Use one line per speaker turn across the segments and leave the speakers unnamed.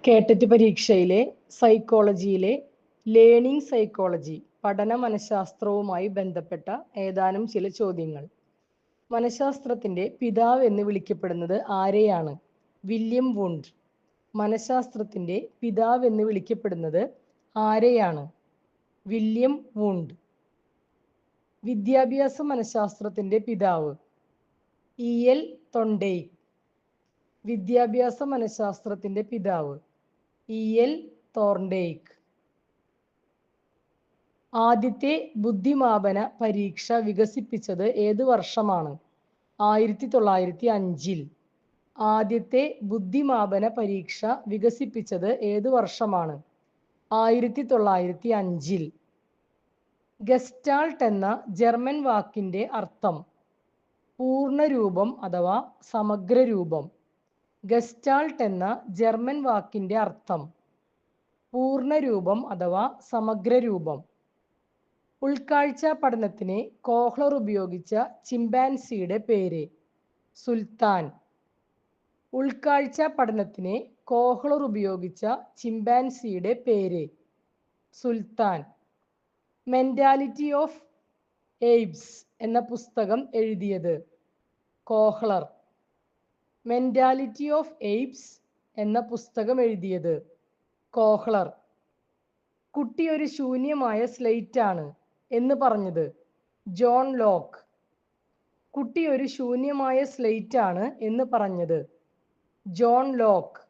കേട്ടറ്റ് പരീക്ഷയിലെ സൈക്കോളജിയിലെ learning psychology പഠന മനഃശാസ്ത്രവുമായി ബന്ധപ്പെട്ട ഏതാനും ചില ചോദ്യങ്ങൾ. മനഃശാസ്ത്രത്തിന്റെ പിതാവ് എന്ന് വിളിക്കപ്പെടുന്നത് ആരെയാണ്? വില്യം വുണ്ട്. മനഃശാസ്ത്രത്തിന്റെ പിതാവ് എന്ന് വിളിക്കപ്പെടുന്നത് ആരെയാണ്? വില്യം വുണ്ട്. വിദ്യാഭ്യാസ മനഃശാസ്ത്രത്തിന്റെ പിതാവ് ഇ.എൽ. തൊണ്ടൈക്ക്. വിദ്യാഭ്യാസ മനഃശാസ്ത്രത്തിന്റെ പിതാവ് ഇ.എൽ. തോർണ്ടെയ്ക്ക്. ആദ്യത്തെ ബുദ്ധിമാപന പരീക്ഷ വികസിപ്പിച്ചത് ഏത് വർഷമാണ്? 1905. ആദ്യത്തെ ബുദ്ധിമാപന പരീക്ഷ വികസിപ്പിച്ചത് ഏത് വർഷമാണ്? 1905. ഗസ്റ്റാൾട്ട് എന്ന ജർമ്മൻ വാക്കിന്റെ അർത്ഥം പൂർണ്ണരൂപം അഥവാ സമഗ്രരൂപം. ഗസ്റ്റാൾട്ട് എന്ന ജർമ്മൻ വാക്കിന്റെ അർത്ഥം പൂർണ്ണരൂപം അഥവാ സമഗ്രരൂപം. ഉൾക്കാഴ്ച പഠനത്തിന് കോഹ്ലർ ഉപയോഗിച്ച ചിമ്പാൻസിയുടെ പേര് സുൽത്താൻ. ഉൾക്കാഴ്ച പഠനത്തിന് കോഹ്ലർ ഉപയോഗിച്ച ചിമ്പാൻസിയുടെ പേര് സുൽത്താൻ. മെന്റാലിറ്റി ഓഫ് എയ്ബ്സ് എന്ന പുസ്തകം എഴുതിയത് കോഹ്ലർ. മെന്റാലിറ്റി ഓഫ് എയ്ബ്സ് എന്ന പുസ്തകം എഴുതിയത് കോഹ്ലർ. കുട്ടി ഒരു ശൂന്യമായ സ്ലേറ്റ് ആണ് എന്ന് പറഞ്ഞത് ജോൺ ലോക്ക്. കുട്ടി ഒരു ശൂന്യമായ സ്ലേറ്റ് ആണ് എന്ന് പറഞ്ഞത് ജോൺ ലോക്ക്.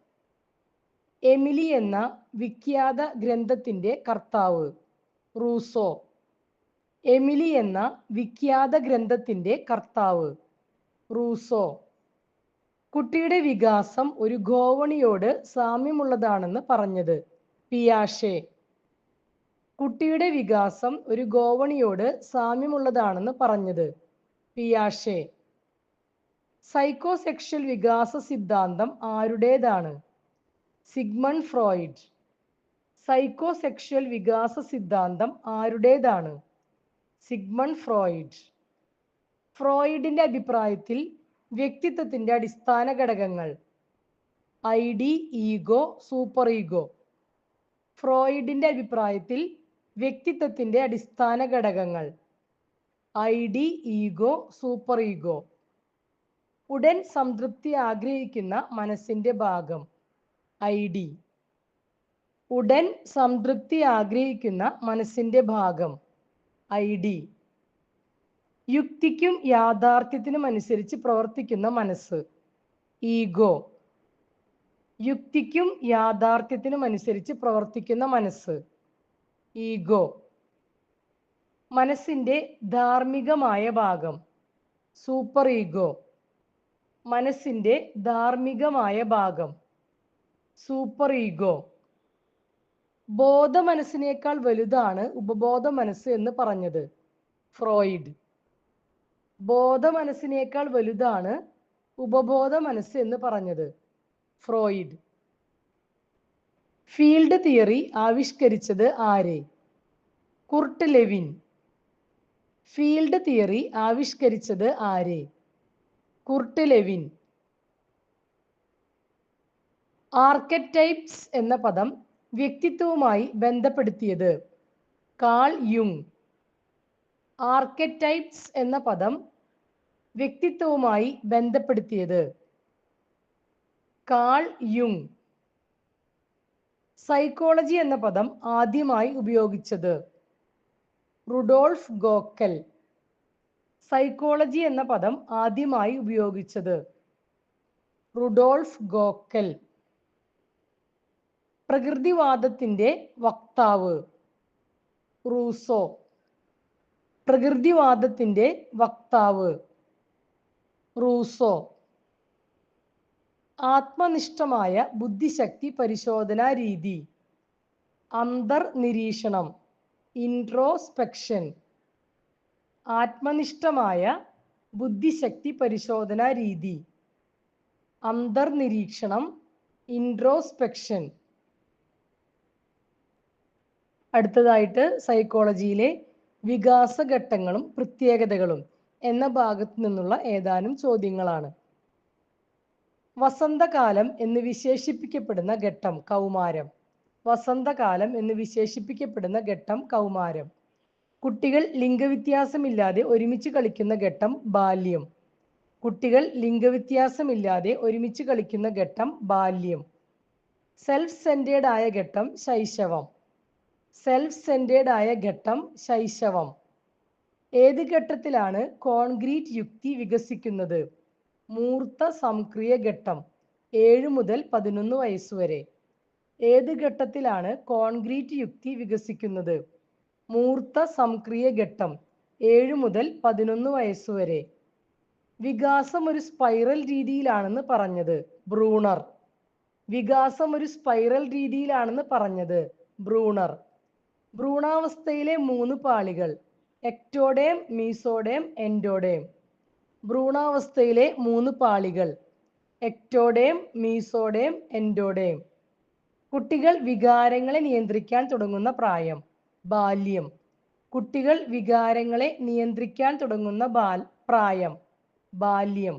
എമിലി എന്ന വിഖ്യാത ഗ്രന്ഥത്തിന്റെ കർത്താവ് റൂസോ. എമിലി എന്ന വിഖ്യാത ഗ്രന്ഥത്തിന്റെ കർത്താവ് റൂസോ. കുട്ടിയുടെ വികാസം ഒരു ഗോവണിയോട് സാമ്യമുള്ളതാണെന്ന് പറഞ്ഞത് പിയാഷെ. കുട്ടിയുടെ വികാസം ഒരു ഗോവണിയോട് സാമ്യമുള്ളതാണെന്ന് പറഞ്ഞത് പിയാഷെ. സൈക്കോസെക്ഷൽ വികാസ സിദ്ധാന്തം ആരുടേതാണ്? Sigmund Freud. സൈക്കോസെക്ഷൽ വികാസ സിദ്ധാന്തം ആരുടേതാണ്? Sigmund Freud. ഫ്രോയിഡിന്റെ അഭിപ്രായത്തിൽ വ്യക്തിത്വത്തിന്റെ അടിസ്ഥാന ഘടകങ്ങൾ ഐഡി, ഈഗോ, സൂപ്പർ ഈഗോ. ഫ്രോയിഡിന്റെ അഭിപ്രായത്തിൽ വ്യക്തിത്വത്തിന്റെ അടിസ്ഥാന ഘടകങ്ങൾ ഐഡി, ഈഗോ, സൂപ്പർ ഈഗോ. ഉടൻ സംതൃപ്തി ആഗ്രഹിക്കുന്ന മനസ്സിന്റെ ഭാഗം ഐഡി. ഉടൻ സംതൃപ്തി ആഗ്രഹിക്കുന്ന മനസ്സിന്റെ ഭാഗം ഐഡി. യുക്തിക്കും യാഥാർത്ഥ്യത്തിനും അനുസരിച്ച് പ്രവർത്തിക്കുന്ന മനസ്സ് ഈഗോ. യുക്തിക്കും യാഥാർത്ഥ്യത്തിനും അനുസരിച്ച് പ്രവർത്തിക്കുന്ന മനസ്സ് ഈഗോ. മനസ്സിന്റെ ധാർമ്മികമായ ഭാഗം സൂപ്പർ ഈഗോ. മനസ്സിന്റെ ധാർമ്മികമായ ഭാഗം സൂപ്പർ ഈഗോ. ബോധ മനസ്സിനേക്കാൾ വലുതാണ് ഉപബോധ മനസ്സ് എന്ന് പറഞ്ഞത് ഫ്രോയിഡ്. ബോധ മനസ്സിനേക്കാൾ വലുതാണ് ഉപബോധ മനസ്സ് എന്ന് പറഞ്ഞത് ഫ്രോയിഡ്. ഫീൽഡ് തിയറി ആവിഷ്കരിച്ചത് ആര്? Kurt Levin. ഫീൽഡ് തിയറി ആവിഷ്കരിച്ചത് ആര്? Kurt Levin. ആർക്കെറ്റൈപ്സ് എന്ന പദം വ്യക്തിത്വവുമായി ബന്ധപ്പെടുത്തിയത് കാൾ യുങ്. ആർക്കെറ്റൈപ്സ് എന്ന പദം വ്യക്തിത്വവുമായി ബന്ധപ്പെടുത്തിയത് കാൾ യുങ്. സൈക്കോളജി എന്ന പദം ആദ്യമായി ഉപയോഗിച്ചത് റുഡോൾഫ് ഗോക്കൽ. സൈക്കോളജി എന്ന പദം ആദ്യമായി ഉപയോഗിച്ചത് റുഡോൾഫ് ഗോക്കൽ. പ്രകൃതിവാദത്തിന്റെ വക്താവ് റൂസോ. പ്രകൃതിവാദത്തിന്റെ വക്താവ് റൂസോ. ആത്മനിഷ്ഠമായ ബുദ്ധിശക്തി പരിശോധനാ രീതി അന്തർനിരീക്ഷണം ഇൻട്രോസ്പെക്ഷൻ. ആത്മനിഷ്ഠമായ ബുദ്ധിശക്തി പരിശോധനാ രീതി അന്തർനിരീക്ഷണം ഇൻട്രോസ്പെക്ഷൻ. അടുത്തതായിട്ട് സൈക്കോളജിയിലെ വികാസഘട്ടങ്ങളും പ്രത്യേകതകളും എന്ന ഭാഗത്തു നിന്നുള്ള ഏതാനും ചോദ്യങ്ങളാണ്. വസന്തകാലം എന്ന് വിശേഷിപ്പിക്കപ്പെടുന്ന ഘട്ടം കൗമാരം. വസന്തകാലം എന്ന് വിശേഷിപ്പിക്കപ്പെടുന്ന ഘട്ടം കൗമാരം. കുട്ടികൾ ലിംഗവ്യത്യാസമില്ലാതെ ഒരുമിച്ച് കളിക്കുന്ന ഘട്ടം ബാല്യം. കുട്ടികൾ ലിംഗവ്യത്യാസമില്ലാതെ ഒരുമിച്ച് കളിക്കുന്ന ഘട്ടം ബാല്യം. സെൽഫ് സെൻറ്റേർഡ് ആയ ഘട്ടം ശൈശവം. സെൽഫ് സെൻറ്റേർഡ് ആയ ഘട്ടം ശൈശവം. ഏത് ഘട്ടത്തിലാണ് കോൺക്രീറ്റ് യുക്തി വികസിക്കുന്നത്? മൂർത്ത സംക്രിയ ഘട്ടം 7 മുതൽ 11 വയസ്സുവരെ. ഏത് ഘട്ടത്തിലാണ് കോൺക്രീറ്റ് യുക്തി വികസിക്കുന്നത്? മൂർത്ത സംക്രിയ ഘട്ടം 7 മുതൽ 11 വയസ്സുവരെ. വികാസം ഒരു സ്പൈറൽ രീതിയിലാണെന്ന് പറഞ്ഞത് ബ്രൂണർ. വികാസം ഒരു സ്പൈറൽ രീതിയിലാണെന്ന് പറഞ്ഞത് ബ്രൂണർ. ഭ്രൂണാവസ്ഥയിലെ 3 പാളികൾ എക്ടോഡേം, മീസോഡേം, എൻഡോഡേം. ഭ്രൂണാവസ്ഥയിലെ 3 പാളികൾ എക്ടോഡേം, മീസോഡേം, എൻഡോഡേം. കുട്ടികൾ വികാരങ്ങളെ നിയന്ത്രിക്കാൻ തുടങ്ങുന്ന പ്രായം ബാല്യം. കുട്ടികൾ വികാരങ്ങളെ നിയന്ത്രിക്കാൻ തുടങ്ങുന്ന പ്രായം ബാല്യം.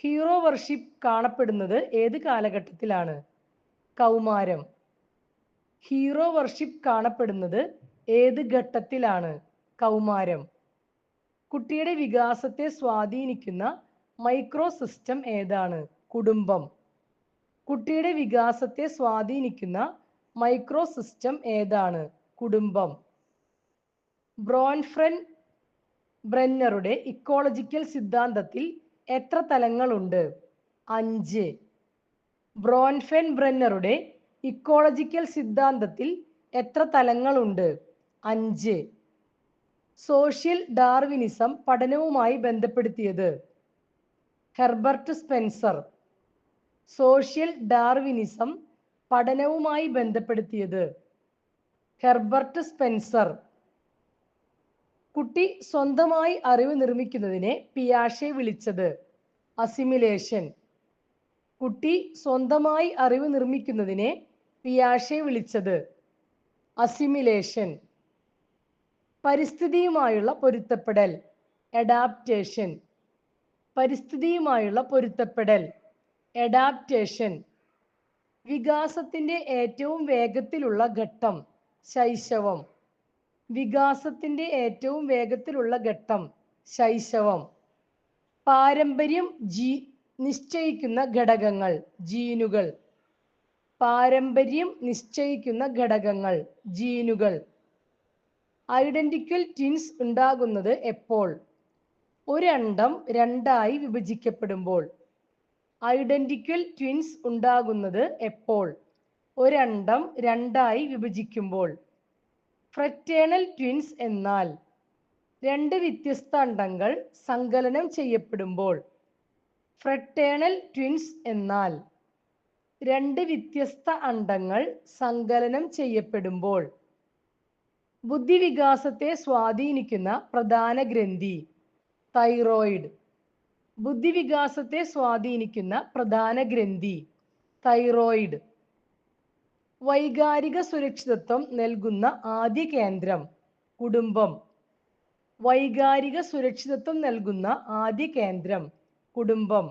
ഹീറോ വർഷിപ്പ് കാണപ്പെടുന്നത് ഏത് കാലഘട്ടത്തിലാണ്? കൗമാരം. ഹീറോ വർഷിപ്പ് കാണപ്പെടുന്നത് ഏത് ഘട്ടത്തിലാണ്? കൗമാരം. കുട്ടിയുടെ വികാസത്തെ സ്വാധീനിക്കുന്ന മൈക്രോ സിസ്റ്റം ഏതാണ്? കുടുംബം. കുട്ടിയുടെ വികാസത്തെ സ്വാധീനിക്കുന്ന മൈക്രോ സിസ്റ്റം ഏതാണ്? കുടുംബം. ബ്രോൺഫെൻ ബ്രെന്നറുടെ ഇക്കോളജിക്കൽ സിദ്ധാന്തത്തിൽ എത്ര തലങ്ങളുണ്ട്? 5. ബ്രോൺഫെൻ ബ്രെന്നറുടെ ഇക്കോളജിക്കൽ സിദ്ധാന്തത്തിൽ എത്ര തലങ്ങളുണ്ട്? 5. സോഷ്യൽ ഡാർവിനിസം പഠനവുമായി ബന്ധപ്പെടുത്തിയത് ഹെർബർട്ട് സ്പെൻസർ. സോഷ്യൽ ഡാർവിനിസം പഠനവുമായി ബന്ധപ്പെടുത്തിയത് ഹെർബർട്ട് സ്പെൻസർ. കുട്ടി സ്വന്തമായി അറിവ് നിർമ്മിക്കുന്നതിനെ പിയാഷെ വിളിച്ചത് അസിമിലേഷൻ. കുട്ടി സ്വന്തമായി അറിവ് നിർമ്മിക്കുന്നതിനെ പിയാഷെ വിളിച്ചത് അസിമിലേഷൻ. പരിസ്ഥിതിയുമായുള്ള പൊരുത്തപ്പെടൽ അഡാപ്റ്റേഷൻ. പരിസ്ഥിതിയുമായുള്ള പൊരുത്തപ്പെടൽ അഡാപ്റ്റേഷൻ. വികാസത്തിന്റെ ഏറ്റവും വേഗത്തിലുള്ള ഘട്ടം ശൈശവം. വികാസത്തിന്റെ ഏറ്റവും വേഗത്തിലുള്ള ഘട്ടം ശൈശവം. പാരമ്പര്യം നിശ്ചയിക്കുന്ന ഘടകങ്ങൾ ജീനുകൾ. പാരമ്പര്യം നിശ്ചയിക്കുന്ന ഘടകങ്ങൾ ജീനുകൾ. ഐഡന്റിക്കൽ ട്വിൻസ് ഉണ്ടാകുന്നത് എപ്പോൾ? ഒരണ്ഡം രണ്ടായി വിഭജിക്കപ്പെടുമ്പോൾ. ഐഡന്റിക്കൽ ട്വിൻസ് ഉണ്ടാകുന്നത് എപ്പോൾ? ഒരണ്ഡം രണ്ടായി വിഭജിക്കുമ്പോൾ. ഫ്രറ്റേണൽ ട്വിൻസ് എന്നാൽ 2 വ്യത്യസ്ത അണ്ഡങ്ങൾ സങ്കലനം ചെയ്യപ്പെടുമ്പോൾ. ഫ്രറ്റേണൽ ട്വിൻസ് എന്നാൽ 2 വ്യത്യസ്ത അണ്ഡങ്ങൾ സങ്കലനം ചെയ്യപ്പെടുമ്പോൾ. ബുദ്ധിവികാസത്തെ സ്വാധീനിക്കുന്ന പ്രധാന ഗ്രന്ഥി തൈറോയിഡ്. ബുദ്ധിവികാസത്തെ സ്വാധീനിക്കുന്ന പ്രധാന ഗ്രന്ഥി തൈറോയിഡ്. വൈകാരിക സുരക്ഷിതത്വം നൽകുന്ന ആദ്യ കേന്ദ്രം കുടുംബം. വൈകാരിക സുരക്ഷിതത്വം നൽകുന്ന ആദ്യ കേന്ദ്രം കുടുംബം.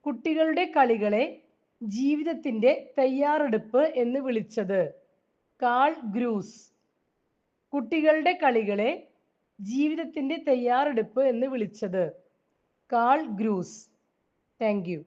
കുട്ടികളുടെ കളികളെ ജീവിതത്തിന്റെ തയ്യാറെടുപ്പ് എന്ന് വിളിച്ചത് കാൾ ഗ്രൂസ്. കുട്ടികളുടെ കളികളെ ജീവിതത്തിന്റെ തയ്യാറെടുപ്പ് എന്ന് വിളിച്ചത് കാൾ ഗ്രൂസ്. Thank you.